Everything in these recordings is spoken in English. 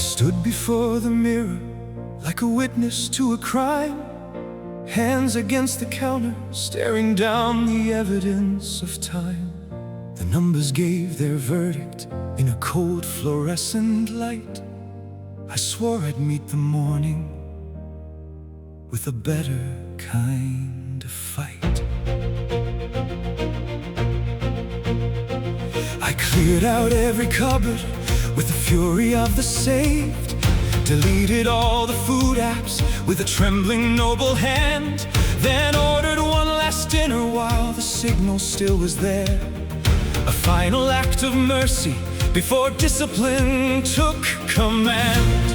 stood before the mirror like a witness to a crime, hands against the counter, staring down the evidence of time. The numbers gave their verdict in a cold fluorescent light. I swore I'd meet the morning with a better kind of fight. I cleared out every cupboard with the fury of the saved, deleted all the food apps with a trembling noble hand, then ordered one last dinner while the signal still was there. A final act of mercy before discipline took command.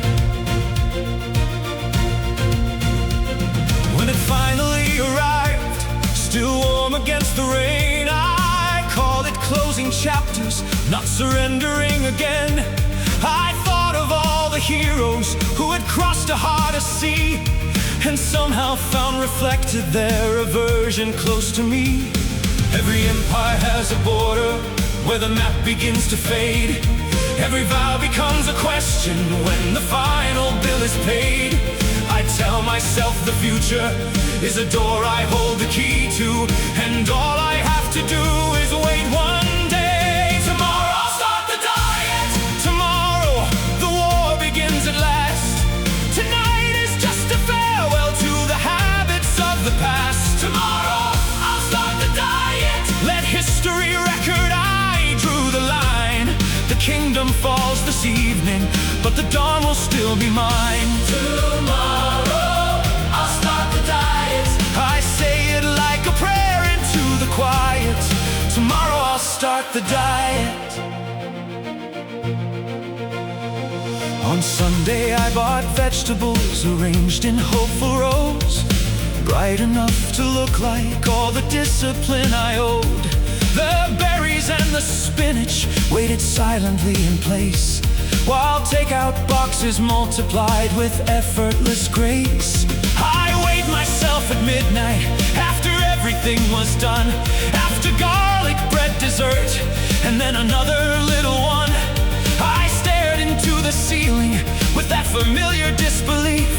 When it finally arrived, still warm against the rain, I called it closing chapters, not surrendering again. I thought of all the heroes who had crossed a harder sea, and somehow found reflected their aversion close to me. Every empire has a border where the map begins to fade. Every vow becomes a question when the final bill is paid. I tell myself the future is a door I hold the key to, and all I have to do is wait one day. Tomorrow I'll start the diet. Tomorrow the war begins at last. Tonight is just a farewell to the habits of the past. Tomorrow I'll start the diet. Let history record I drew the line. The kingdom falls this evening, but the dawn will still be mine. Tomorrow I'll start the diet. I say it like a prayer into the quiet. Tomorrow I'll start the diet. On Sunday I bought vegetables arranged in hopeful rows, bright enough to look like all the discipline I owed. The berries and the spinach waited silently in place, while takeout boxes multiplied with effortless grace. I weighed myself at midnight after everything was done, after garlic bread dessert and then another little one. I stared into the ceiling with that familiar disbelief,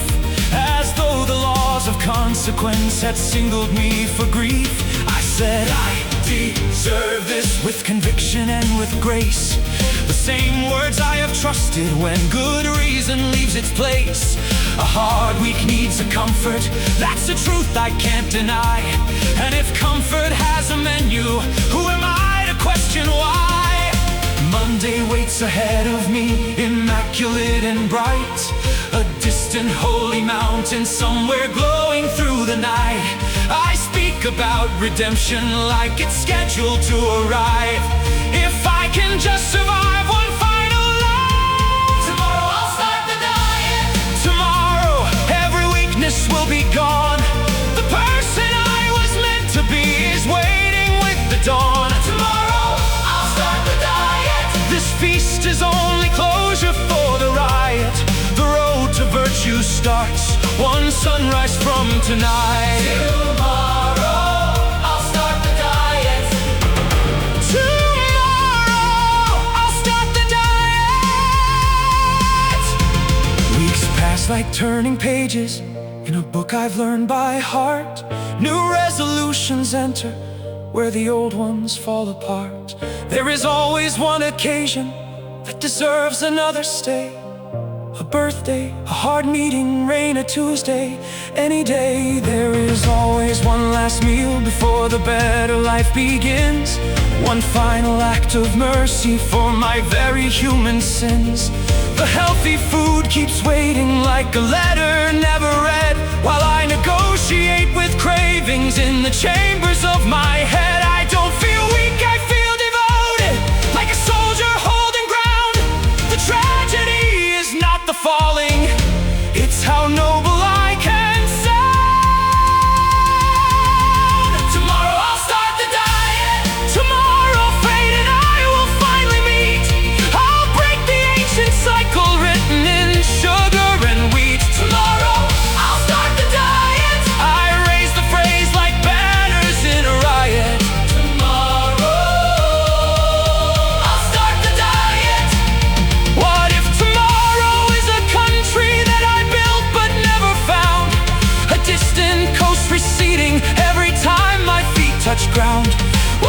as though the laws of consequence had singled me for grief. I said, I deserve this, with conviction and with grace. The same words I have trusted when good reason leaves its place. A hard week needs a comfort, that's a truth I can't deny. And if comfort has a menu, who am I to question why? Monday waits ahead of me, immaculate and bright, a distant holy mountain somewhere glowing through the night. I speak about redemption like it's scheduled to arrive. If I can just survive one final life. Tomorrow I'll start the diet. Tomorrow every weakness will be gone. The person I was meant to be is waiting with the dawn. Tomorrow I'll start the diet. This feast is only closure for the riot. The road to virtue starts one sunrise from tonight. Tomorrow I'll start the diet. Tomorrow I'll start the diet. Weeks pass like turning pages in a book I've learned by heart. New resolutions enter where the old ones fall apart. There is always one occasion that deserves another stay. A birthday, a hard meeting, rain, a Tuesday, any day. There is always one last meal before the better life begins. One final act of mercy for my very human sins. The healthy food keeps waiting like a letter never read, while I negotiate with cravings in the chambers of my head. I don't feel weak, I feel devoted, like a soldier holding ground. The tragedy is not the falling, it's how noble I can sound. Tomorrow I'll start the diet. Tomorrow fate and I will finally meet. I'll break the ancient cycle written in sugar and wheat. Tomorrow I'll start the diet. I raise the phrase like banners in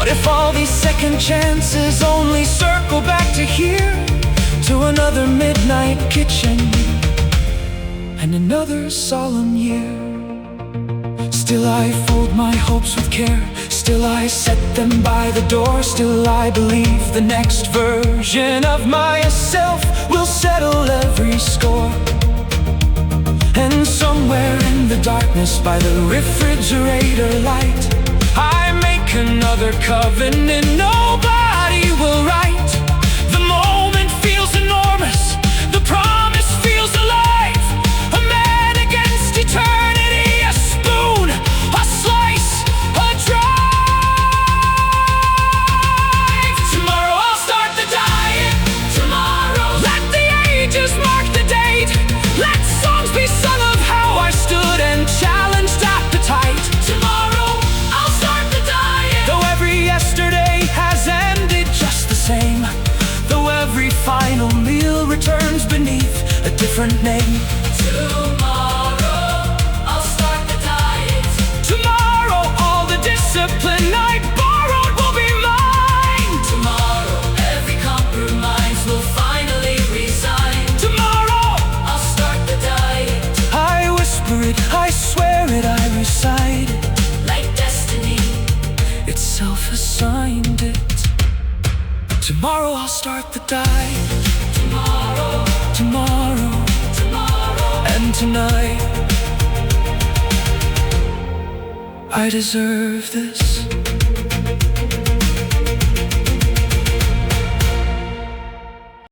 What if all these second chances only circle back to here, to another midnight kitchen and another solemn year? Still I fold my hopes with care, still I set them by the door, still I believe the next version of myself will settle every score. And somewhere in the darkness by the refrigerator light, I make another covenant nobody will write. The moment feels enormous, the promise feels alive. A man against eternity, a spoon, a slice, a drive. Tomorrow I'll start the diet. Tomorrow let the ages mark the date. Let songs be sung of how I stood and challenged appetite. Tomorrow I'll start the diet. Though every yesterday has ended just the same, though every final meal returns beneath a different name. Tomorrow I'll start the diet. Tomorrow all the discipline I borrowed will be mine. Tomorrow every compromise will finally resign. Tomorrow I'll start the diet. I whisper it, I swear it, I recite it like destiny itself assigned it. Tomorrow I'll start the diet. Tomorrow, tomorrow, tomorrow, and tonight. I deserve this.